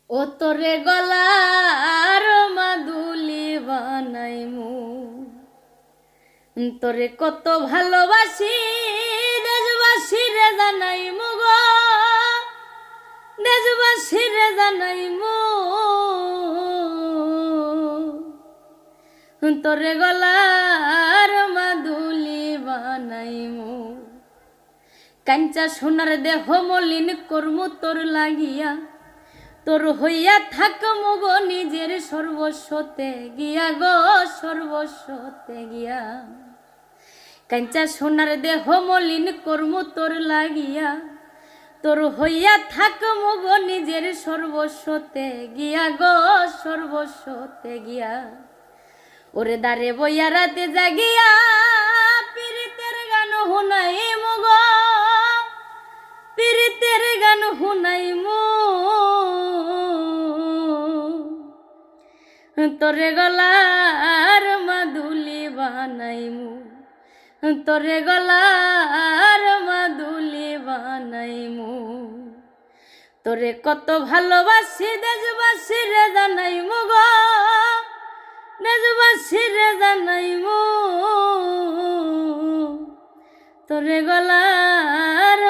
ও তোরে গলার মাদুলি বানাইমু, তোরে কত ভালোবাসি দেশবাসী রে জানাইমু গো, দেশবাসী রে জানাইমু। তোরে গলার মাদুলি বানাইমু, কাঞ্চা সোনার দেহ মলিন করমু তোর লাগিয়া, তোর হইয়া থাকমু গো নিজের সর্বস্বতে গিয়া গো, সর্বস্বতে গিয়া। কাঞ্চা সোনার দেহ মলিন করমু তোর লাগিয়া, তোর হইয়া থাকমু গো নিজের সর্বস্বতে গিয়া গো, সর্বস্বতে গিয়া। ওরে দারে বইয়া রাতে জাগিয়া পীড়িতের গান হুনাইমু গো, পীড়িতের গান হুনাইমু। তোরে গলার মাদুলি বানাইমু, তোরে গলার মাদুলি বানাইমু। তোরে কত ভালোবাসি দেশবাসী রে জানাইমু গো, দেশবাসী রে জানাইমু। তোরে গলার